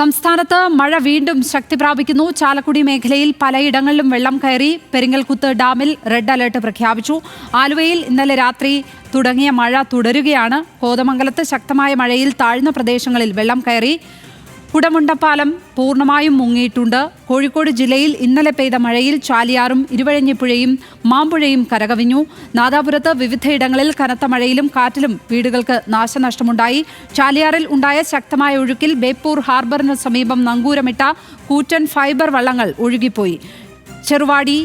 സംസ്ഥാനത്ത് മഴ വീണ്ടും ശക്തി പ്രാപിക്കുന്നു. ചാലക്കുടി മേഖലയിൽ പലയിടങ്ങളിലും വെള്ളം കയറി. പെരിങ്ങൽകുത്ത് ഡാമിൽ റെഡ് അലർട്ട് പ്രഖ്യാപിച്ചു. ആലുവയിൽ ഇന്നലെ രാത്രി തുടങ്ങിയ മഴ തുടരുകയാണ്. കോതമംഗലത്ത് ശക്തമായ മഴയിൽ താഴ്ന്ന പ്രദേശങ്ങളിൽ വെള്ളം കയറി. കുടമുണ്ടപ്പാലം പൂർണ്ണമായും മുങ്ങിയിട്ടുണ്ട്. കോഴിക്കോട് ജില്ലയിൽ ഇന്നലെ പെയ്ത മഴയിൽ ചാലിയാറും ഇരുവഴിഞ്ഞിപ്പുഴയും മാമ്പുഴയും കരകവിഞ്ഞു. നാദാപുരത്ത് വിവിധയിടങ്ങളിൽ കനത്ത മഴയിലും കാറ്റിലും വീടുകൾക്ക് നാശനഷ്ടമുണ്ടായി. ചാലിയാറിൽ ഉണ്ടായ ശക്തമായ ഒഴുക്കിൽ ബേപ്പൂർ ഹാർബറിന് സമീപം നങ്കൂരമിട്ട കൂറ്റൻ ഫൈബർ വള്ളങ്ങൾ ഒഴുകിപ്പോയി. ചെറുവാടി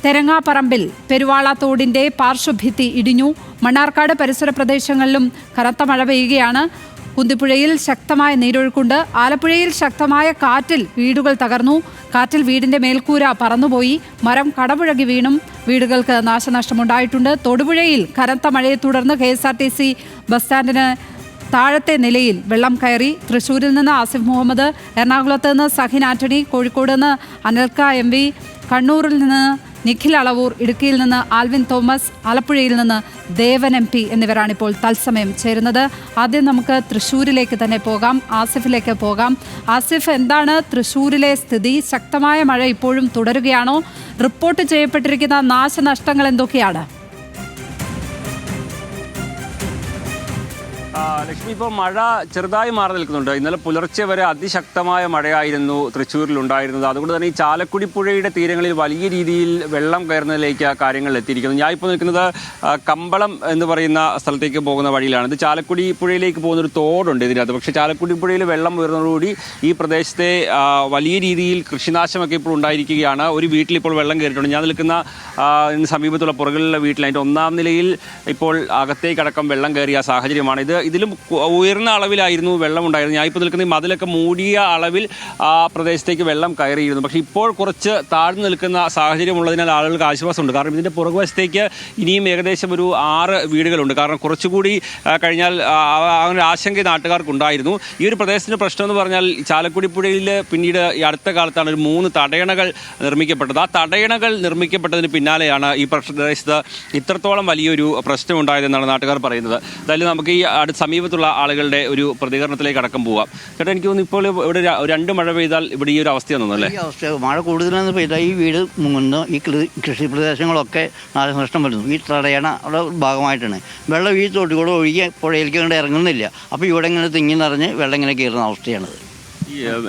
തെരങ്ങാപ്പറമ്പിൽ പെരുവാള തോടിന്റെ പാർശ്വഭിത്തി ഇടിഞ്ഞു. മണ്ണാർക്കാട് പരിസര പ്രദേശങ്ങളിലും കനത്ത മഴ പെയ്യുകയാണ്. കുന്തിപ്പുഴയിൽ ശക്തമായ നീരൊഴുക്കുണ്ട്. ആലപ്പുഴയിൽ ശക്തമായ കാറ്റിൽ വീടുകൾ തകർന്നു. കാറ്റിൽ വീടിന്റെ മേൽക്കൂര പറന്നുപോയി. മരം കടപുഴകി വീണും വീടുകൾക്ക് നാശനഷ്ടമുണ്ടായിട്ടുണ്ട്. തൊടുപുഴയിൽ കനത്ത മഴയെ തുടർന്ന് KSRTC ബസ് സ്റ്റാൻഡിന് താഴത്തെ നിലയിൽ വെള്ളം കയറി. തൃശ്ശൂരിൽ നിന്ന് ആസിഫ് മുഹമ്മദ്, എറണാകുളത്ത് നിന്ന് സഹിൻ ആന്റണി, കോഴിക്കോട് നിന്ന് അനിൽക്ക MV, കണ്ണൂരിൽ നിന്ന് നിഖിൽ അളവൂർ, ഇടുക്കിയിൽ നിന്ന് ആൽവിൻ തോമസ്, ആലപ്പുഴയിൽ നിന്ന് ദേവൻ MP എന്നിവരാണിപ്പോൾ തത്സമയം ചേരുന്നത്. ആദ്യം നമുക്ക് തൃശ്ശൂരിലേക്ക് തന്നെ പോകാം, ആസിഫിലേക്ക് പോകാം. ആസിഫ്, എന്താണ് തൃശ്ശൂരിലെ സ്ഥിതി? ശക്തമായ മഴ ഇപ്പോഴും തുടരുകയാണോ? റിപ്പോർട്ട് ചെയ്യപ്പെട്ടിരിക്കുന്ന നാശനഷ്ടങ്ങൾ എന്തൊക്കെയാണ്? ലക്ഷ്മി, ഇപ്പോൾ മഴ ചെറുതായി മാറി നിൽക്കുന്നുണ്ട്. ഇന്നലെ പുലർച്ചെ വരെ അതിശക്തമായ മഴയായിരുന്നു തൃശ്ശൂരിൽ ഉണ്ടായിരുന്നത്. അതുകൊണ്ട് തന്നെ ഈ ചാലക്കുടി പുഴയുടെ തീരങ്ങളിൽ വലിയ രീതിയിൽ വെള്ളം കയറുന്നതിലേക്ക് കാര്യങ്ങൾ എത്തിയിരിക്കുന്നു. ഞാൻ ഇപ്പോൾ നിൽക്കുന്നത് കമ്പളം എന്ന് പറയുന്ന സ്ഥലത്തേക്ക് പോകുന്ന വഴിയിലാണ്. ഇത് ചാലക്കുടി പുഴയിലേക്ക് പോകുന്നൊരു തോടുണ്ട് ഇതിനകത്ത്. പക്ഷേ ചാലക്കുടി പുഴയിൽ വെള്ളം ഉയർന്നതോടുകൂടി ഈ പ്രദേശത്തെ വലിയ രീതിയിൽ കൃഷിനാശമൊക്കെ ഇപ്പോൾ ഉണ്ടായിരിക്കുകയാണ്. ഒരു വീട്ടിൽ ഇപ്പോൾ വെള്ളം കയറിയിട്ടുണ്ട്. ഞാൻ നിൽക്കുന്ന സമീപത്തുള്ള പുറകിലുള്ള വീട്ടിൽ അതിൻ്റെ 1-ാം നിലയിൽ ഇപ്പോൾ അകത്തേക്കടക്കം വെള്ളം കയറിയ സാഹചര്യമാണ്. ഇതിലും ഉയർന്ന അളവിലായിരുന്നു വെള്ളം ഉണ്ടായിരുന്നത്. ഞാൻ ഇപ്പോൾ നിൽക്കുന്ന ഈ മതിലൊക്കെ മൂടിയ അളവിൽ ആ പ്രദേശത്തേക്ക് വെള്ളം കയറിയിരുന്നു. പക്ഷേ ഇപ്പോൾ കുറച്ച് താഴ്ന്നു നിൽക്കുന്ന സാഹചര്യമുള്ളതിനാൽ ആളുകൾക്ക് ആശ്വാസമുണ്ട്. കാരണം ഇതിൻ്റെ പുറകുവശത്തേക്ക് ഇനിയും ഏകദേശം ഒരു 6 വീടുകളുണ്ട്. കാരണം കുറച്ചുകൂടി കഴിഞ്ഞാൽ അങ്ങനെ ആശങ്ക നാട്ടുകാർക്കുണ്ടായിരുന്നു. ഈ ഒരു പ്രദേശത്തിൻ്റെ പ്രശ്നം എന്ന് പറഞ്ഞാൽ ചാലക്കുടി പുഴയിൽ പിന്നീട് ഈ അടുത്ത കാലത്താണ് ഒരു 3 തടയണകൾ നിർമ്മിക്കപ്പെട്ടത്. ആ തടയണകൾ നിർമ്മിക്കപ്പെട്ടതിന് പിന്നാലെയാണ് ഈ പ്രദേശത്ത് ഇത്രത്തോളം വലിയൊരു പ്രശ്നം ഉണ്ടായതെന്നാണ് നാട്ടുകാർ പറയുന്നത്. എന്തായാലും നമുക്ക് ഈ സമീപത്തുള്ള ആളുകളുടെ ഒരു പ്രതികരണത്തിലേക്ക് അടക്കം പോവാം. ചേട്ടാ, എനിക്ക് തോന്നുന്നു ഇപ്പോൾ ഇവിടെ 2 മഴ പെയ്താൽ ഇവിടെ ഈ ഒരു അവസ്ഥയാണ് തോന്നുന്നല്ലേ? ഈ അവസ്ഥ മഴ കൂടുതലെന്ന് പെയ്താൽ ഈ വീട് മുങ്ങുന്നു. ഈ കൃഷി പ്രദേശങ്ങളൊക്കെ നാശനഷ്ടം വരുന്നു. ഈ തടയണ അവിടെ ഭാഗമായിട്ടാണ് വെള്ളം ഈ തോട്ടിക്കൂടെ ഒഴുകി പുഴയിലേക്ക് കൊണ്ട് ഇറങ്ങുന്നില്ല. അപ്പോൾ ഇവിടെ ഇങ്ങനെ തിങ്ങി നിറഞ്ഞ് വെള്ളം ഇങ്ങനെ കയറുന്ന അവസ്ഥയാണത്.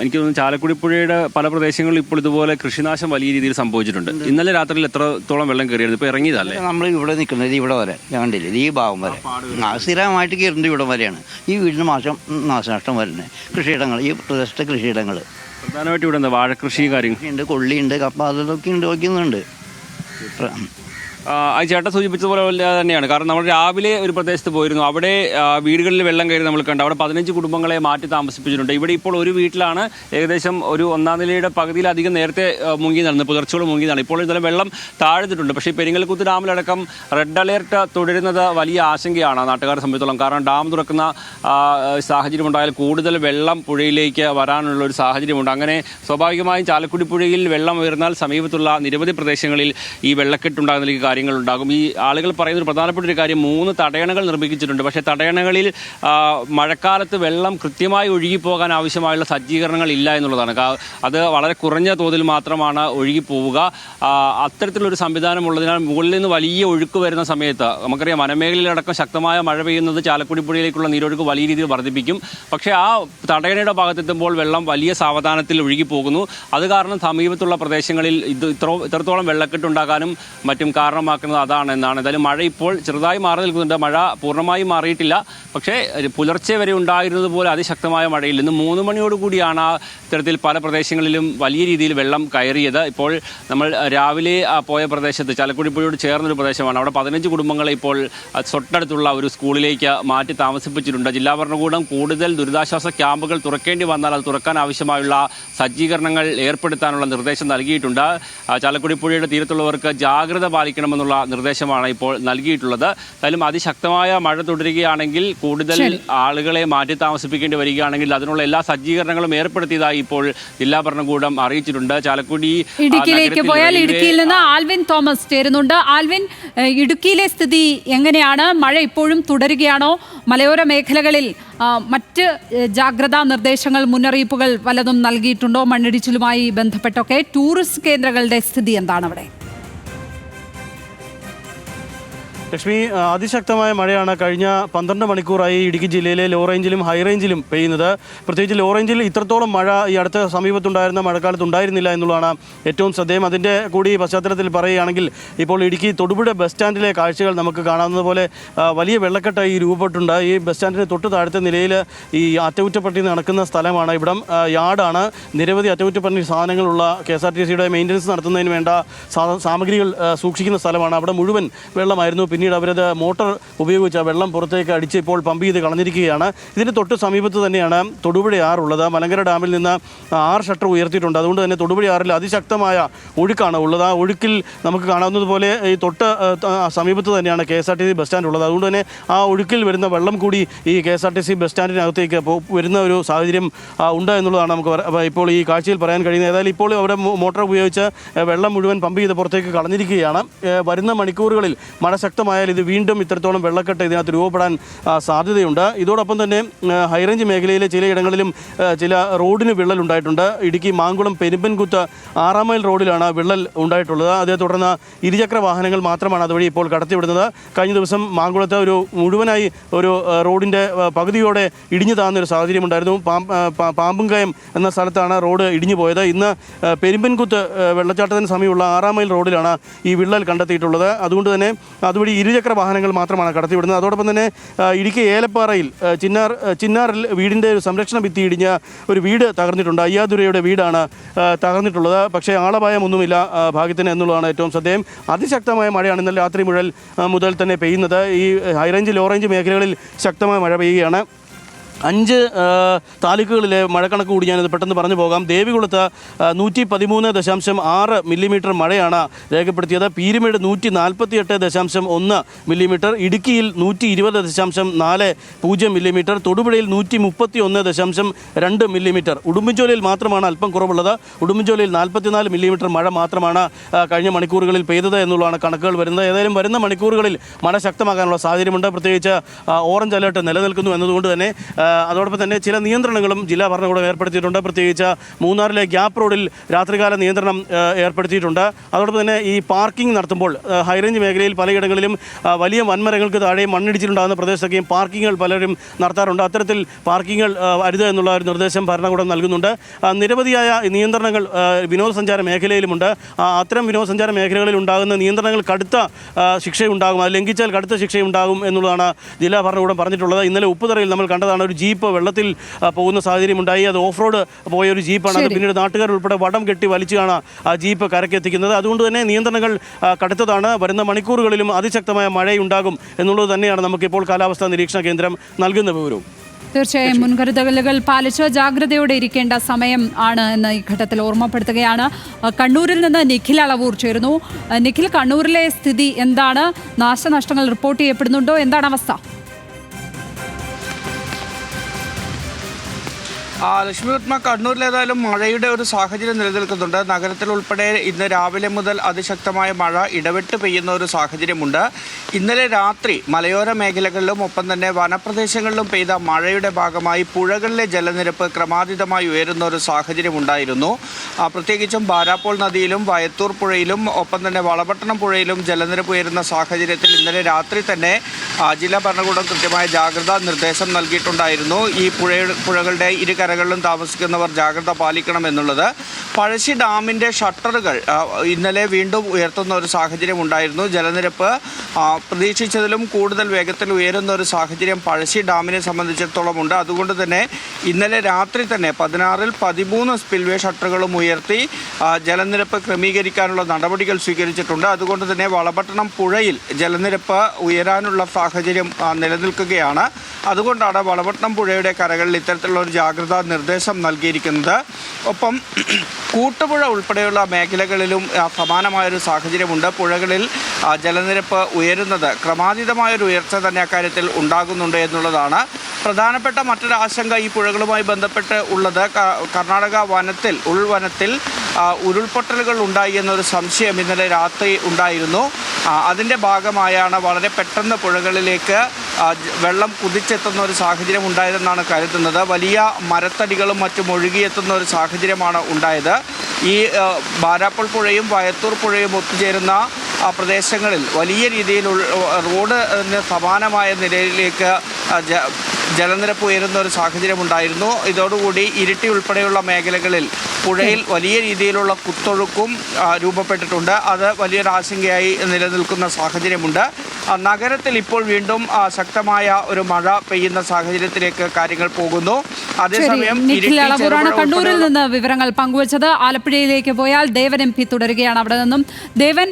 എനിക്ക് തോന്നുന്നു ചാലക്കുടി പുഴയുടെ പല പ്രദേശങ്ങളിലും ഇപ്പോൾ ഇതുപോലെ കൃഷിനാശം വലിയ രീതിയിൽ സംഭവിച്ചിട്ടുണ്ട്. ഇന്നലെ രാത്രിയിൽ എത്രത്തോളം വെള്ളം കയറിയായിരുന്നു? ഇപ്പോൾ ഇറങ്ങിയതല്ലേ? നമ്മൾ ഇവിടെ നിൽക്കുന്നത് ഇവിടെ വരെ കണ്ടില്ലേ, ഈ ഭാഗം വരെ സ്ഥിരമായിട്ട് കയറുന്നത് ഇവിടെ വരെയാണ്. ഈ വീടിന് നാശനഷ്ടം വരുന്നത് കൃഷിയിടങ്ങൾ, ഈ പ്രദേശത്തെ കൃഷിയിടങ്ങൾ പ്രധാനമായിട്ട് ഇവിടെ എന്താ വാഴക്കൃഷി കാര്യങ്ങളുണ്ട്, കൊള്ളിയുണ്ട്, കപ്പ, അതൊക്കെ ഉണ്ട്, വയ്ക്കുന്നുണ്ട്. ആ ചേട്ടൻ സൂചിപ്പിച്ചതുപോലെ തന്നെയാണ്. കാരണം നമ്മൾ രാവിലെ ഒരു പ്രദേശത്ത് പോയിരുന്നു. അവിടെ വീടുകളിൽ വെള്ളം കയറി നമ്മൾ കണ്ടു. അവിടെ 15 കുടുംബങ്ങളെ മാറ്റി താമസിപ്പിച്ചിട്ടുണ്ട്. ഇവിടെ ഇപ്പോൾ ഒരു വീട്ടിലാണ് ഏകദേശം ഒരു 1-ാം നിലയുടെ പകുതിയിലധികം നേരത്തെ മുങ്ങി നടന്നു, പുലർച്ചയോളം മുങ്ങി നടന്നു. ഇപ്പോൾ ഇന്നലെ വെള്ളം താഴ്ന്നിട്ടുണ്ട്. പക്ഷേ പെരിങ്ങൽകുത്ത് ഡാമിലടക്കം റെഡ് അലേർട്ട് തുടരുന്നത് വലിയ ആശങ്കയാണ് നാട്ടുകാരെ സംബന്ധിച്ചോളം. കാരണം ഡാം തുറക്കുന്ന സാഹചര്യം ഉണ്ടായാൽ കൂടുതൽ വെള്ളം പുഴയിലേക്ക് വരാനുള്ള ഒരു സാഹചര്യമുണ്ട്. അങ്ങനെ സ്വാഭാവികമായും ചാലക്കുടി പുഴയിൽ വെള്ളം ഉയർന്നാൽ സമീപത്തുള്ള നിരവധി പ്രദേശങ്ങളിൽ ഈ വെള്ളക്കെട്ടുണ്ടാകുന്ന കാര്യങ്ങളുണ്ടാകും. ഈ ആളുകൾ പറയുന്ന ഒരു പ്രധാനപ്പെട്ട ഒരു കാര്യം, 3 തടയണകൾ നിർമ്മിച്ചിട്ടുണ്ട്. പക്ഷേ തടയണകളിൽ മഴക്കാലത്ത് വെള്ളം കൃത്യമായി ഒഴുകിപ്പോകാൻ ആവശ്യമായുള്ള സജ്ജീകരണങ്ങൾ ഇല്ല എന്നുള്ളതാണ്. അത് വളരെ കുറഞ്ഞ തോതിൽ മാത്രമാണ് ഒഴുകിപ്പോവുക. അത്തരത്തിലൊരു സംവിധാനം ഉള്ളതിനാൽ മുകളിൽ നിന്ന് വലിയ ഒഴുക്ക് വരുന്ന സമയത്ത് നമുക്കറിയാം വനമേഖലയിലടക്കം ശക്തമായ മഴ പെയ്യുന്നത് ചാലക്കുടി പുഴയിലേക്കുള്ള നീരൊഴുക്ക് വലിയ രീതിയിൽ വർദ്ധിപ്പിക്കും. പക്ഷേ ആ തടയണയുടെ ഭാഗത്തെത്തുമ്പോൾ വെള്ളം വലിയ സാവധാനത്തിൽ ഒഴുകിപ്പോകുന്നു. അത് കാരണം സമീപത്തുള്ള പ്രദേശങ്ങളിൽ ഇത്രത്തോളം വെള്ളക്കെട്ടുണ്ടാകാനും മറ്റും കാരണമാക്കുന്നത് അതാണ് എന്നാണ്. എന്തായാലും മഴ ഇപ്പോൾ ചെറുതായി മാറി നിൽക്കുന്നുണ്ട്. മഴ പൂർണ്ണമായും മാറിയിട്ടില്ല. പക്ഷേ പുലർച്ചെ വരെ ഉണ്ടായിരുന്നത് പോലെ അതിശക്തമായ മഴയിൽ നിന്ന് 3 മണിയോടുകൂടിയാണ് ഇത്തരത്തിൽ പല പ്രദേശങ്ങളിലും വലിയ രീതിയിൽ വെള്ളം കയറിയത്. ഇപ്പോൾ നമ്മൾ രാവിലെ പോയ പ്രദേശത്ത് ചാലക്കുടി പുഴയോട് ചേർന്നൊരു പ്രദേശമാണ്. അവിടെ 15 കുടുംബങ്ങളെ ഇപ്പോൾ തൊട്ടടുത്തുള്ള ഒരു സ്കൂളിലേക്ക് മാറ്റി താമസിപ്പിച്ചിട്ടുണ്ട്. ജില്ലാ ഭരണകൂടം കൂടുതൽ ദുരിതാശ്വാസ ക്യാമ്പുകൾ തുറക്കേണ്ടി വന്നാൽ അത് തുറക്കാൻ ആവശ്യമായുള്ള സജ്ജീകരണങ്ങൾ ഏർപ്പെടുത്താനുള്ള നിർദ്ദേശം നൽകിയിട്ടുണ്ട്. ചാലക്കുടി പുഴയുടെ തീരത്തുള്ളവർക്ക് ജാഗ്രത പാലിക്കണം പാലിക്കണമെന്നുള്ള നിർദ്ദേശമാണ് ഇപ്പോൾ നൽകിയിട്ടുള്ളത്. എന്തായാലും അതിശക്തമായ മഴ തുടരുകയാണെങ്കിൽ കൂടുതൽ ആളുകളെ മാറ്റി താമസിപ്പിക്കേണ്ടി വരികയാണെങ്കിൽ അതിനുള്ള എല്ലാ സജ്ജീകരണങ്ങളും ഏർപ്പെടുത്തിയതായി ഇപ്പോൾ ജില്ലാ ഭരണകൂടം അറിയിച്ചിട്ടുണ്ട്. ചാലക്കുടി ഇടുക്കിയിലേക്ക് പോയാൽ ഇടുക്കിയിൽ നിന്ന് ആൽവിൻ തോമസ് ചേരുന്നുണ്ട്. ആൽവിൻ, ഇടുക്കിയിലെ സ്ഥിതി എങ്ങനെയാണ്? മഴ ഇപ്പോഴും തുടരുകയാണോ? മലയോര മേഖലകളിൽ മറ്റ് ജാഗ്രതാ നിർദ്ദേശങ്ങൾ, മുന്നറിയിപ്പുകൾ വല്ലതും നൽകിയിട്ടുണ്ടോ? മണ്ണിടിച്ചിലുമായി ബന്ധപ്പെട്ടൊക്കെ ടൂറിസ്റ്റ് കേന്ദ്രങ്ങളുടെ സ്ഥിതി എന്താണ് അവിടെ? ലക്ഷ്മി, അതിശക്തമായ മഴയാണ് കഴിഞ്ഞ 12 മണിക്കൂറായി ഇടുക്കി ജില്ലയിലെ ലോ റേഞ്ചിലും ഹൈ റേഞ്ചിലും പെയ്യുന്നത്. പ്രത്യേകിച്ച് ലോ റേഞ്ചിൽ ഇത്രത്തോളം മഴ ഈ അടുത്ത സമീപത്തുണ്ടായിരുന്ന മഴക്കാലത്ത് ഉണ്ടായിരുന്നില്ല എന്നുള്ളതാണ് ഏറ്റവും ശ്രദ്ധേയം. അതിൻ്റെ കൂടി പശ്ചാത്തലത്തിൽ പറയുകയാണെങ്കിൽ ഇപ്പോൾ ഇടുക്കി തൊടുപുഴ ബസ് സ്റ്റാൻഡിലെ കാഴ്ചകൾ നമുക്ക് കാണാവുന്നത് പോലെ വലിയ വെള്ളക്കെട്ടായി രൂപപ്പെട്ടുണ്ട്. ഈ ബസ് സ്റ്റാൻഡിന് തൊട്ട് താഴത്തെ നിലയിൽ ഈ അറ്റകുറ്റപ്പണി നടക്കുന്ന സ്ഥലമാണ്. ഇവിടം യാർഡാണ്. നിരവധി അറ്റകുറ്റപ്പണി സാധനങ്ങളുള്ള KSRTCയുടെ മെയിൻ്റനൻസ് നടത്തുന്നതിന് വേണ്ട സാമഗ്രികൾ സൂക്ഷിക്കുന്ന സ്ഥലമാണ്. അവിടെ മുഴുവൻ വെള്ളമായിരുന്നു. പിന്നീട് അവരത് മോട്ടോർ ഉപയോഗിച്ച് വെള്ളം പുറത്തേക്ക് അടിച്ച് ഇപ്പോൾ പമ്പ് ചെയ്ത് കളഞ്ഞിരിക്കുകയാണ്. ഇതിന് തൊട്ട് സമീപത്ത് തന്നെയാണ് തൊടുപുഴ ആറുള്ളത്. മലങ്കര ഡാമിൽ നിന്ന് 6 ഷട്ടർ ഉയർത്തിയിട്ടുണ്ട്. അതുകൊണ്ട് തന്നെ തൊടുപുഴ ആറിൽ അതിശക്തമായ ഒഴുക്കാണ് ഉള്ളത്. ആ ഒഴുക്കിൽ നമുക്ക് കാണാവുന്നതുപോലെ ഈ തൊട്ട് സമീപത്ത് തന്നെയാണ് KSRTC ബസ് സ്റ്റാൻഡ് ഉള്ളത്. അതുകൊണ്ട് തന്നെ ആ ഒഴുക്കിൽ വരുന്ന വെള്ളം കൂടി ഈ KSRTC ബസ് സ്റ്റാൻഡിനകത്തേക്ക് വരുന്ന ഒരു സാഹചര്യം ഉണ്ട് എന്നുള്ളതാണ് നമുക്ക് ഇപ്പോൾ ഈ കാഴ്ചയിൽ പറയാൻ കഴിയുന്നത്. ഏതായാലും ഇപ്പോൾ അവിടെ മോട്ടോർ ഉപയോഗിച്ച് വെള്ളം മുഴുവൻ പമ്പ് ചെയ്ത് പുറത്തേക്ക് കളഞ്ഞിരിക്കുകയാണ്. വരുന്ന മണിക്കൂറുകളിൽ മഴ ശക്തമായാൽ ഇത് വീണ്ടും ഇത്രത്തോളം വെള്ളക്കെട്ട് ഇതിനകത്ത് രൂപപ്പെടാൻ സാധ്യതയുണ്ട്. ഇതോടൊപ്പം തന്നെ ഹൈറേഞ്ച് മേഖലയിലെ ചിലയിടങ്ങളിലും ചില റോഡിന് വിള്ളൽ ഉണ്ടായിട്ടുണ്ട്. ഇടുക്കി മാങ്കുളം പെരുമ്പൻകുത്ത് 6 മൈൽ റോഡിലാണ് വിള്ളൽ ഉണ്ടായിട്ടുള്ളത്. അതേ തുടർന്ന് ഇരുചക്ര വാഹനങ്ങൾ മാത്രമാണ് അതുവഴി ഇപ്പോൾ കടത്തിവിടുന്നത്. കഴിഞ്ഞ ദിവസം മാങ്കുളത്ത് ഒരു മുഴുവനായി ഒരു റോഡിൻ്റെ പകുതിയോടെ ഇടിഞ്ഞു താഴ്ന്നൊരു സാഹചര്യം ഉണ്ടായിരുന്നു. പാമ്പുംകയം എന്ന സ്ഥലത്താണ് റോഡ് ഇടിഞ്ഞു പോയത്. ഇന്ന് പെരുമ്പൻകുത്ത് വെള്ളച്ചാട്ടത്തിന് സമീപമുള്ള 6 മൈൽ റോഡിലാണ് ഈ വിള്ളൽ കണ്ടെത്തിയിട്ടുള്ളത്. അതുകൊണ്ട് തന്നെ അതുവഴി ഇരുചക്ര വാഹനങ്ങൾ മാത്രമാണ് കടത്തിവിടുന്നത്. അതോടൊപ്പം തന്നെ ഇടുക്കി ഏലപ്പാറയിൽ ചിന്നാറിൽ വീടിൻ്റെ ഒരു സംരക്ഷണ ഭിത്തി ഇടിഞ്ഞ ഒരു വീട് തകർന്നിട്ടുണ്ട്. അയ്യാദുരയുടെ വീടാണ് തകർന്നിട്ടുള്ളത്. പക്ഷേ ആളപായമൊന്നുമില്ല ഭാഗ്യത്തിന് എന്നുള്ളതാണ് ഏറ്റവും ശ്രദ്ധേയം. അതിശക്തമായ മഴയാണ് ഇന്നലെ രാത്രി മുതൽ തന്നെ പെയ്യുന്നത്. ഈ ഹൈറേഞ്ച് ലോ റേഞ്ച് മേഖലകളിൽ ശക്തമായ മഴ പെയ്യുകയാണ്. 5 താലൂക്കുകളിലെ മഴക്കണക്ക് കൂടി ഞാനിത് പെട്ടെന്ന് പറഞ്ഞു പോകാം. ദേവികുളത്ത് 113.6 മില്ലിമീറ്റർ മഴയാണ് രേഖപ്പെടുത്തിയത്. പീരുമേട് 148.1 മില്ലിമീറ്റർ, ഇടുക്കിയിൽ 120.40 മില്ലിമീറ്റർ, തൊടുപുഴയിൽ 131.2 മില്ലിമീറ്റർ. ഉടുമ്പൻചോലയിൽ മാത്രമാണ് അല്പം കുറവുള്ളത്. ഉടുമ്പൻചോലയിൽ 44 മില്ലിമീറ്റർ മഴ മാത്രമാണ് കഴിഞ്ഞ മണിക്കൂറുകളിൽ പെയ്തത് എന്നുള്ളതാണ് കണക്കുകൾ വരുന്നത്. ഏതായാലും വരുന്ന മണിക്കൂറുകളിൽ മഴ ശക്തമാകാനുള്ള സാഹചര്യമുണ്ട്. പ്രത്യേകിച്ച് ഓറഞ്ച് അലേർട്ട് നിലനിൽക്കുന്നു എന്നതുകൊണ്ട് തന്നെ അതോടൊപ്പം തന്നെ ചില നിയന്ത്രണങ്ങളും ജില്ലാ ഭരണകൂടം ഏർപ്പെടുത്തിയിട്ടുണ്ട്. പ്രത്യേകിച്ച് മൂന്നാറിലെ ഗ്യാപ്പ് റോഡിൽ രാത്രികാല നിയന്ത്രണം ഏർപ്പെടുത്തിയിട്ടുണ്ട്. അതോടൊപ്പം തന്നെ ഈ പാർക്കിംഗ് നടത്തുമ്പോൾ ഹൈറേഞ്ച് മേഖലയിൽ പലയിടങ്ങളിലും വലിയ വൻമരങ്ങൾക്ക് താഴെ മണ്ണിടിച്ചിട്ടുണ്ടാകുന്ന പ്രദേശത്തൊക്കെയും പാർക്കിങ്ങുകൾ പലരും നടത്താറുണ്ട്. അത്തരത്തിൽ പാർക്കിങ്ങുകൾ അരുത് എന്നുള്ള ഒരു നിർദ്ദേശം ഭരണകൂടം നൽകുന്നുണ്ട്. നിരവധിയായ നിയന്ത്രണങ്ങൾ വിനോദസഞ്ചാര മേഖലയിലുമുണ്ട്. അത്തരം വിനോദസഞ്ചാര മേഖലകളിൽ ഉണ്ടാകുന്ന നിയന്ത്രണങ്ങൾ കടുത്ത ശിക്ഷയുണ്ടാകും. അത് ലംഘിച്ചാൽ കടുത്ത ശിക്ഷയുണ്ടാകും എന്നുള്ളതാണ് ജില്ലാ ഭരണകൂടം പറഞ്ഞിട്ടുള്ളത്. ഇന്നലെ ഉപ്പുതറയിൽ നമ്മൾ കണ്ടതാണ് ഒരു ജീപ്പ് വെള്ളത്തിൽ പോകുന്ന സാഹചര്യമുണ്ടായി. അത് ഓഫ് റോഡ് പോയ ഒരു ജീപ്പാണ്. അത് പിന്നീട് നാട്ടുകാർ ഉൾപ്പെടെ വടം കെട്ടി വലിച്ചാണ് ആ ജീപ്പ് കരക്കെത്തിക്കുന്നത്. അതുകൊണ്ട് തന്നെ നിയന്ത്രണങ്ങൾ കടുത്തതാണ്. വരുന്ന മണിക്കൂറുകളിലും അതിശക്തമായ മഴയുണ്ടാകും എന്നുള്ളത് തന്നെയാണ് നമുക്കിപ്പോൾ കാലാവസ്ഥാ നിരീക്ഷണ കേന്ദ്രം നൽകുന്ന വിവരവും. തീർച്ചയായും മുൻകരുതലുകൾ പാലിച്ച് ജാഗ്രതയോടെ ഇരിക്കേണ്ട സമയം ആണ് എന്ന് ഈ ഘട്ടത്തിൽ ഓർമ്മപ്പെടുത്തുകയാണ്. കണ്ണൂരിൽ നിന്ന് നിഖിൽ അളവൂർ ചേരുന്നു. നിഖിൽ, കണ്ണൂരിലെ സ്ഥിതി എന്താണ്? നാശനഷ്ടങ്ങൾ റിപ്പോർട്ട് ചെയ്യപ്പെടുന്നുണ്ടോ? എന്താണ് അവസ്ഥ? ലക്ഷ്മിപത്മ, കണ്ണൂരിലേതായാലും മഴയുടെ ഒരു സാഹചര്യം നിലനിൽക്കുന്നുണ്ട്. നഗരത്തിൽ ഉൾപ്പെടെ ഇന്ന് രാവിലെ മുതൽ അതിശക്തമായ മഴ ഇടവിട്ട് പെയ്യുന്ന ഒരു സാഹചര്യമുണ്ട്. ഇന്നലെ രാത്രി മലയോര മേഖലകളിലും ഒപ്പം തന്നെ വനപ്രദേശങ്ങളിലും പെയ്ത മഴയുടെ ഭാഗമായി പുഴകളിലെ ജലനിരപ്പ് ക്രമാതീതമായി ഉയരുന്ന ഒരു സാഹചര്യം ഉണ്ടായിരുന്നു. പ്രത്യേകിച്ചും ബാരാപ്പോൾ നദിയിലും വയത്തൂർ പുഴയിലും ഒപ്പം തന്നെ വളപട്ടണം പുഴയിലും ജലനിരപ്പ് ഉയരുന്ന സാഹചര്യത്തിൽ ഇന്നലെ രാത്രി തന്നെ ജില്ലാ ഭരണകൂടം കൃത്യമായ ജാഗ്രതാ നിർദ്ദേശം നൽകിയിട്ടുണ്ടായിരുന്നു. ഈ പുഴകളുടെ കരകളിലും താമസിക്കുന്നവർ ജാഗ്രത പാലിക്കണം എന്നുള്ളത്. പഴശ്ശി ഡാമിൻ്റെ ഷട്ടറുകൾ ഇന്നലെ വീണ്ടും ഉയർത്തുന്ന ഒരു സാഹചര്യം ഉണ്ടായിരുന്നു. ജലനിരപ്പ് പ്രതീക്ഷിച്ചതിലും കൂടുതൽ വേഗത്തിൽ ഉയരുന്ന ഒരു സാഹചര്യം പഴശ്ശി ഡാമിനെ സംബന്ധിച്ചിടത്തോളം ഉണ്ട്. അതുകൊണ്ട് തന്നെ ഇന്നലെ രാത്രി തന്നെ 16-ൽ 13 സ്പിൽവേ ഷട്ടറുകളും ഉയർത്തി ജലനിരപ്പ് ക്രമീകരിക്കാനുള്ള നടപടികൾ സ്വീകരിച്ചിട്ടുണ്ട്. അതുകൊണ്ട് തന്നെ വളപട്ടണം പുഴയിൽ ജലനിരപ്പ് ഉയരാനുള്ള സാഹചര്യം നിലനിൽക്കുകയാണ്. അതുകൊണ്ടാണ് വളപട്ടണം പുഴയുടെ കരകളിൽ ഇത്തരത്തിലുള്ള ഒരു ജാഗ്രതാ നിർദ്ദേശം നൽകിയിരിക്കുന്നത്. ഒപ്പം കൂട്ടുപുഴ ഉൾപ്പെടെയുള്ള മേഖലകളിലും സമാനമായൊരു സാഹചര്യമുണ്ട്. പുഴകളിൽ ജലനിരപ്പ് ഉയരുന്നത് ക്രമാതീതമായൊരു ഉയർച്ച തന്നെ അക്കാര്യത്തിൽ ഉണ്ടാകുന്നുണ്ട് എന്നുള്ളതാണ് പ്രധാനപ്പെട്ട മറ്റൊരു ആശങ്ക. ഈ പുഴകളുമായി ബന്ധപ്പെട്ട് ഉള്ളത് കർണാടക ഉൾവനത്തിൽ ഉരുൾപൊട്ടലുകൾ ഉണ്ടായി എന്നൊരു സംശയം ഇന്നലെ രാത്രി ഉണ്ടായിരുന്നു. അതിൻ്റെ ഭാഗമായാണ് വളരെ പെട്ടെന്ന് പുഴകളിലേക്ക് വെള്ളം കുതിച്ചെത്തുന്ന ഒരു സാഹചര്യം ഉണ്ടായതെന്നാണ് കരുതുന്നത്. വലിയ മരത്തടികളും മറ്റും ഒഴുകിയെത്തുന്ന ഒരു സാഹചര്യമാണ് ഉണ്ടായത്. ഈ ബാരാപ്പോൾ പുഴയും വയത്തൂർ പുഴയും ഒത്തുചേരുന്ന പ്രദേശങ്ങളിൽ വലിയ രീതിയിൽ റോഡിന് സമാനമായ നിലയിലേക്ക് ജലനിരപ്പ് ഉയരുന്ന ഒരു സാഹചര്യമുണ്ടായിരുന്നു. ഇതോടുകൂടി ഇരിട്ടി ഉൾപ്പെടെയുള്ള മേഖലകളിൽ പുഴയിൽ വലിയ രീതിയിലുള്ള കുത്തൊഴുക്കും രൂപപ്പെട്ടിട്ടുണ്ട്. അത് വലിയൊരു ആശങ്കയായി നിലനിൽക്കുന്ന സാഹചര്യമുണ്ട്. നഗരത്തിൽ ഇപ്പോൾ വീണ്ടും ശക്തമായ ഒരു മഴ പെയ്യുന്ന സാഹചര്യത്തിലേക്ക് കാര്യങ്ങൾ പോകുന്നു. അതേസമയം കണ്ണൂരിൽ നിന്ന് വിവരങ്ങൾ പങ്കുവച്ചത്. ആലപ്പുഴയിലേക്ക് പോയാൽ ദേവൻ MP തുടരുകയാണ് അവിടെ നിന്നും. ദേവൻ,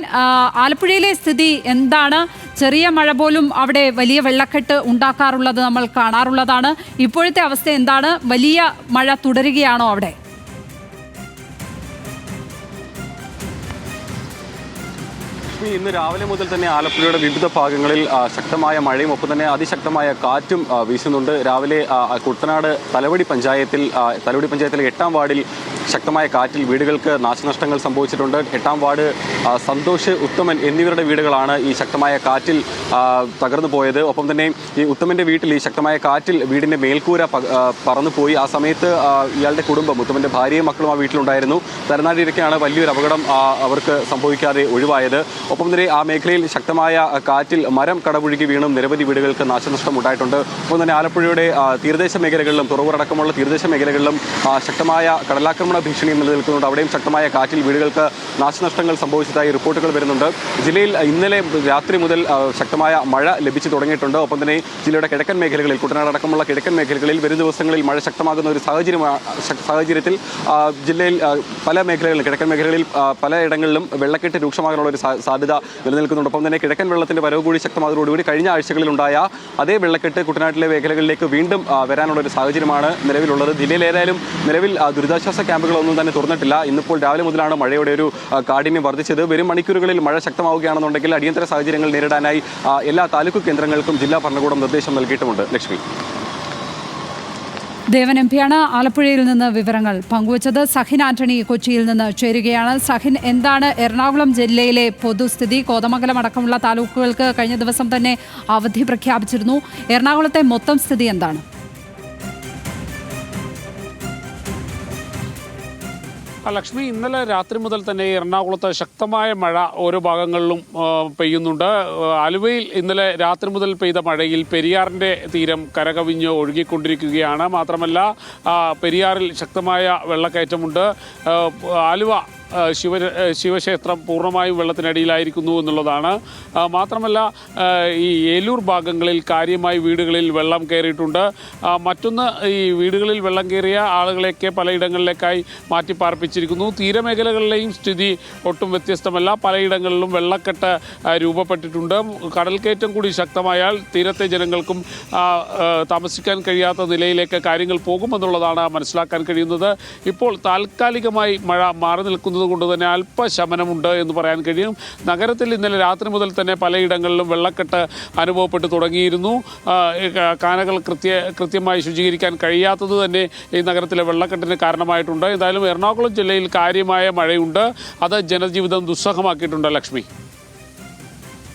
ആലപ്പുഴയിലെ സ്ഥിതി എന്താണ്? ചെറിയ മഴ പോലും അവിടെ വലിയ വെള്ളക്കെട്ട് ഉണ്ടാക്കാറുള്ളത് നമ്മൾ കാണാറുള്ളതാണ്. ഇപ്പോഴത്തെ അവസ്ഥ എന്താണ്? വലിയ മഴ തുടരുകയാണോ അവിടെ? ഇന്ന് രാവിലെ മുതൽ തന്നെ ആലപ്പുഴയുടെ വിവിധ ഭാഗങ്ങളിൽ ശക്തമായ മഴയും ഒപ്പം തന്നെ അതിശക്തമായ കാറ്റും വീശുന്നുണ്ട്. രാവിലെ കുട്ടനാട് തലവടി പഞ്ചായത്തിലെ 8ാം വാർഡിൽ ശക്തമായ കാറ്റിൽ വീടുകൾക്ക് നാശനഷ്ടങ്ങൾ സംഭവിച്ചിട്ടുണ്ട്. 8ാം വാർഡ് സന്തോഷ്, ഉത്തമൻ എന്നിവരുടെ വീടുകളാണ് ഈ ശക്തമായ കാറ്റിൽ തകർന്നു പോയത്. ഒപ്പം തന്നെ ഈ ഉത്തമൻ്റെ വീട്ടിൽ ഈ ശക്തമായ കാറ്റിൽ വീടിൻ്റെ മേൽക്കൂര പറന്നുപോയി. ആ സമയത്ത് ഇയാളുടെ കുടുംബം, ഉത്തമൻ്റെ ഭാര്യയും മക്കളും ആ വീട്ടിലുണ്ടായിരുന്നു. തലനാടിയിലേക്കാണ് വലിയൊരു അപകടം അവർക്ക് സംഭവിക്കാതെ ഒഴിവായത്. ഒപ്പം തന്നെ ആ മേഖലയിൽ ശക്തമായ കാറ്റിൽ മരം കടപുഴുകി വീണും നിരവധി വീടുകൾക്ക് നാശനഷ്ടം ഉണ്ടായിട്ടുണ്ട്. ഒപ്പം തന്നെ ആലപ്പുഴയുടെ തീരദേശ മേഖലകളിലും തുറവൂരടക്കമുള്ള തീരദേശ മേഖലകളിലും ശക്തമായ കടലാക്രമണ ഭീഷണി നിലനിൽക്കുന്നുണ്ട്. അവിടെയും ശക്തമായ കാറ്റിൽ വീടുകൾക്ക് നാശനഷ്ടങ്ങൾ സംഭവിച്ചതായി റിപ്പോർട്ടുകൾ വരുന്നുണ്ട്. ജില്ലയിൽ ഇന്നലെ രാത്രി മുതൽ ശക്തമായ മഴ ലഭിച്ചു തുടങ്ങിയിട്ടുണ്ട്. ഒപ്പം തന്നെ ജില്ലയുടെ കിഴക്കൻ മേഖലകളിൽ, കുട്ടനാട് അടക്കമുള്ള കിഴക്കൻ മേഖലകളിൽ വരും ദിവസങ്ങളിൽ മഴ ശക്തമാകുന്ന ഒരു സാഹചര്യത്തിൽ ജില്ലയിൽ പല മേഖലകളിലും, കിഴക്കൻ മേഖലകളിൽ പലയിടങ്ങളിലും വെള്ളക്കെട്ട് രൂക്ഷമാകാനുള്ള ഒരു സാധ്യത നിലനിൽക്കുന്നുണ്ട്. ഒപ്പം തന്നെ കിഴക്കൻ വെള്ളത്തിന്റെ വരവ് കൂടി ശക്തമായതോടുകൂടി കഴിഞ്ഞ ആഴ്ചകളിലുണ്ടായ അതേ വെള്ളക്കെട്ട് കുട്ടനാട്ടിലെ മേഖലകളിലേക്ക് വീണ്ടും വരാനുള്ള ഒരു സാഹചര്യമാണ് നിലവിലുള്ളത്. ജില്ലയിൽ ഏതായാലും നിലവിൽ ദുരിതാശ്വാസ ക്യാമ്പുകളൊന്നും തന്നെ തുറന്നിട്ടില്ല. ഇന്നിപ്പോൾ രാവിലെ മുതലാണ് മഴയുടെ ഒരു കാഠിന്യം വർദ്ധിച്ചത്. വരും മണിക്കൂറുകളിൽ മഴ ശക്തമാവുകയാണെന്നുണ്ടെങ്കിൽ അടിയന്തര സാഹചര്യങ്ങൾ നേരിടാനായി എല്ലാ താലൂക്ക് കേന്ദ്രങ്ങൾക്കും ജില്ലാ ഭരണകൂടം നിർദ്ദേശം നൽകിയിട്ടുമുണ്ട്. ലക്ഷ്മി. ദേവൻ MP യാണ് ആലപ്പുഴയിൽ നിന്ന് വിവരങ്ങൾ പങ്കുവച്ചത്. സഹിൻ ആന്റണി കൊച്ചിയിൽ നിന്ന് ചേരുകയാണ്. സഹിൻ, എന്താണ് എറണാകുളം ജില്ലയിലെ പൊതുസ്ഥിതി? കോതമംഗലം അടക്കമുള്ള താലൂക്കുകൾക്ക് കഴിഞ്ഞ ദിവസം തന്നെ അവധി പ്രഖ്യാപിച്ചിരുന്നു. എറണാകുളത്തെ മൊത്തം സ്ഥിതി എന്താണ്? ലക്ഷ്മി, ഇന്നലെ രാത്രി മുതൽ തന്നെ എറണാകുളത്ത് ശക്തമായ മഴ ഓരോ ഭാഗങ്ങളിലും പെയ്യുന്നുണ്ട്. ആലുവയിൽ ഇന്നലെ രാത്രി മുതൽ പെയ്ത മഴയിൽ പെരിയാറിൻ്റെ തീരം കരകവിഞ്ഞ് ഒഴുകിക്കൊണ്ടിരിക്കുകയാണ്. മാത്രമല്ല പെരിയാറിൽ ശക്തമായ വെള്ളക്കയറ്റമുണ്ട്. ആലുവ ശിവക്ഷേത്രം പൂർണ്ണമായും വെള്ളത്തിനടിയിലായിരിക്കുന്നു എന്നുള്ളതാണ്. മാത്രമല്ല ഈ ഏലൂർ ഭാഗങ്ങളിൽ കാര്യമായി വീടുകളിൽ വെള്ളം കയറിയിട്ടുണ്ട്. മറ്റൊന്ന്, ഈ വീടുകളിൽ വെള്ളം കയറിയ ആളുകളെയൊക്കെ പലയിടങ്ങളിലേക്കായി മാറ്റിപ്പാർപ്പിച്ചിരിക്കുന്നു. തീരമേഖലകളിലെയും സ്ഥിതി ഒട്ടും വ്യത്യസ്തമല്ല. പലയിടങ്ങളിലും വെള്ളക്കെട്ട് രൂപപ്പെട്ടിട്ടുണ്ട്. കടൽക്കയറ്റം കൂടി ശക്തമായാൽ തീരത്തെ ജനങ്ങൾക്കും താമസിക്കാൻ കഴിയാത്ത നിലയിലേക്ക് കാര്യങ്ങൾ പോകുമെന്നുള്ളതാണ് മനസ്സിലാക്കാൻ കഴിയുന്നത്. ഇപ്പോൾ താൽക്കാലികമായി മഴ മാറി നിൽക്കുന്നത് കൊണ്ട് തന്നെ അല്പശമനമുണ്ട് എന്ന് പറയാൻ കഴിയും. നഗരത്തിൽ ഇന്നലെ രാത്രി മുതൽ തന്നെ പലയിടങ്ങളിലും വെള്ളക്കെട്ട് അനുഭവപ്പെട്ടു തുടങ്ങിയിരുന്നു. കാനകൾ കൃത്യമായി ശുചീകരിക്കാൻ കഴിയാത്തത് തന്നെ ഈ നഗരത്തിലെ വെള്ളക്കെട്ടിന് കാരണമായിട്ടുണ്ട്. എന്തായാലും എറണാകുളം ജില്ലയിൽ കാര്യമായ മഴയുണ്ട്. അത് ജനജീവിതം ദുസ്സഹമാക്കിയിട്ടുണ്ട്. ലക്ഷ്മി.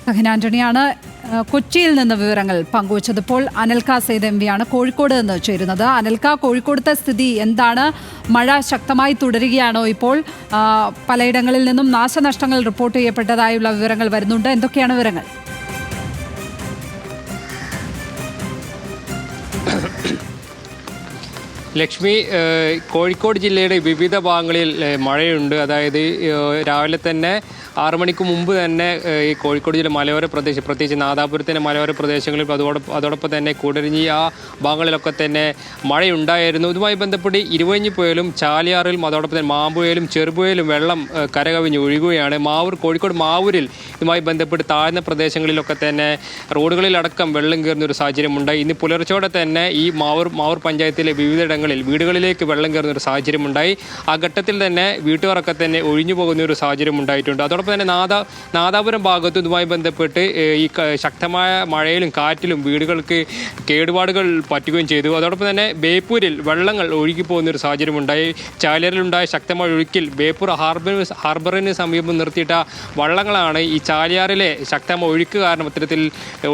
സഹിൻ ആന്റണിയാണ് കൊച്ചിയിൽ നിന്ന് വിവരങ്ങൾ പങ്കുവച്ചത്. ഇപ്പോൾ അനിൽക്ക സെയ്ദ് MP യാണ് കോഴിക്കോട് നിന്ന് ചേരുന്നത്. അനിൽക്ക, കോഴിക്കോടത്തെ സ്ഥിതി എന്താണ്? മഴ ശക്തമായി തുടരുകയാണോ? ഇപ്പോൾ പലയിടങ്ങളിൽ നിന്നും നാശനഷ്ടങ്ങൾ റിപ്പോർട്ട് ചെയ്യപ്പെട്ടതായുള്ള വിവരങ്ങൾ വരുന്നുണ്ട്. എന്തൊക്കെയാണ് വിവരങ്ങൾ? ലക്ഷ്മി, കോഴിക്കോട് ജില്ലയുടെ വിവിധ ഭാഗങ്ങളിൽ മഴയുണ്ട്. അതായത് രാവിലെ തന്നെ 6 മണിക്ക് മുമ്പ് തന്നെ ഈ കോഴിക്കോട് ജില്ല മലയോര പ്രദേശം, പ്രത്യേകിച്ച് നാദാപുരത്തിൻ്റെ മലയോര പ്രദേശങ്ങളിൽ അതോടൊപ്പം തന്നെ കൂടരഞ്ഞി ആ ഭാഗങ്ങളിലൊക്കെ തന്നെ മഴയുണ്ടായിരുന്നു. ഇതുമായി ബന്ധപ്പെട്ട് ഇരുവഞ്ഞിപ്പുഴയിലും ചാലിയാറിലും അതോടൊപ്പം തന്നെ മാമ്പുഴയിലും ചെറുപുഴയിലും വെള്ളം കരകവിഞ്ഞ് ഒഴുകുകയാണ്. കോഴിക്കോട് മാവൂരിൽ ഇതുമായി ബന്ധപ്പെട്ട് താഴ്ന്ന പ്രദേശങ്ങളിലൊക്കെ തന്നെ റോഡുകളിലടക്കം വെള്ളം കയറുന്ന ഒരു സാഹചര്യമുണ്ട്. ഇന്ന് പുലർച്ചയോടെ തന്നെ ഈ മാവൂർ പഞ്ചായത്തിലെ വിവിധ സ്ഥലങ്ങളിൽ വീടുകളിലേക്ക് വെള്ളം കയറുന്ന ഒരു സാഹചര്യമുണ്ടായി. ആ ഘട്ടത്തിൽ തന്നെ വീട്ടുകാരൊക്കെ തന്നെ ഒഴിഞ്ഞു പോകുന്ന ഒരു സാഹചര്യം ഉണ്ടായിട്ടുണ്ട്. അതോടൊപ്പം തന്നെ നാദാപുരം ഭാഗത്ത് ഇതുമായി ബന്ധപ്പെട്ട് ഈ ശക്തമായ മഴയിലും കാറ്റിലും വീടുകൾക്ക് കേടുപാടുകൾ പറ്റുകയും ചെയ്തു. അതോടൊപ്പം തന്നെ ബേപ്പൂരിൽ വെള്ളങ്ങൾ ഒഴുകിപ്പോകുന്ന ഒരു സാഹചര്യമുണ്ടായി. ചാലിയാറിലുണ്ടായ ശക്തമായ ഒഴുക്കിൽ ബേപ്പൂർ ഹാർബറിന് സമീപം നിർത്തിയിട്ട വള്ളങ്ങളാണ് ഈ ചാലിയാറിലെ ശക്തമായ ഒഴുക്ക് കാരണം ഇത്തരത്തിൽ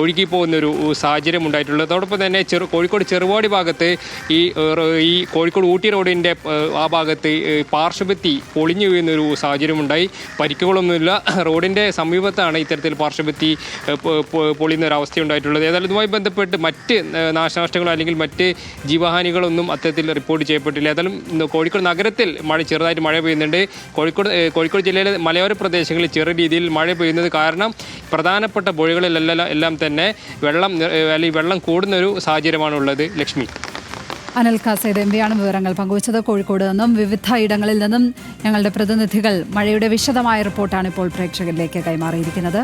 ഒഴുകിപ്പോകുന്ന ഒരു സാഹചര്യം ഉണ്ടായിട്ടുള്ളത്. അതോടൊപ്പം തന്നെ കോഴിക്കോട് ചെറുവാടി ഭാഗത്ത് ഈ കോഴിക്കോട് ഊട്ടി റോഡിൻ്റെ ആ ഭാഗത്ത് പാർശ്വഭിത്തി പൊളിഞ്ഞു വീഴുന്ന ഒരു സാഹചര്യമുണ്ടായി. പരിക്കുകളൊന്നുമില്ല. റോഡിൻ്റെ സമീപത്താണ് ഇത്തരത്തിൽ പാർശ്വഭിത്തി പൊളിയുന്ന ഒരു അവസ്ഥ ഉണ്ടായിട്ടുള്ളത്. ഏതായാലും ഇതുമായി ബന്ധപ്പെട്ട് മറ്റ് നാശനഷ്ടങ്ങളോ അല്ലെങ്കിൽ മറ്റ് ജീവഹാനികളൊന്നും അത്തരത്തിൽ റിപ്പോർട്ട് ചെയ്യപ്പെട്ടില്ല. ഏതായാലും കോഴിക്കോട് നഗരത്തിൽ ചെറുതായിട്ട് മഴ പെയ്യുന്നുണ്ട്. കോഴിക്കോട് ജില്ലയിലെ മലയോര പ്രദേശങ്ങളിൽ ചെറിയ രീതിയിൽ മഴ പെയ്യുന്നത് കാരണം പ്രധാനപ്പെട്ട പുഴകളിലെല്ലാം തന്നെ വെള്ളം കൂടുന്ന ഒരു സാഹചര്യമാണുള്ളത്. ലക്ഷ്മി. അനിൽ കാസേഡ് MV ആണ് വിവരങ്ങൾ പങ്കുവച്ചത്. കോഴിക്കോട് നിന്നും വിവിധ ഇടങ്ങളിൽ നിന്നും ഞങ്ങളുടെ പ്രതിനിധികൾ മഴയുടെ വിശദമായ റിപ്പോർട്ടാണ് ഇപ്പോൾ പ്രേക്ഷകരിലേക്ക് കൈമാറിയിരിക്കുന്നത്.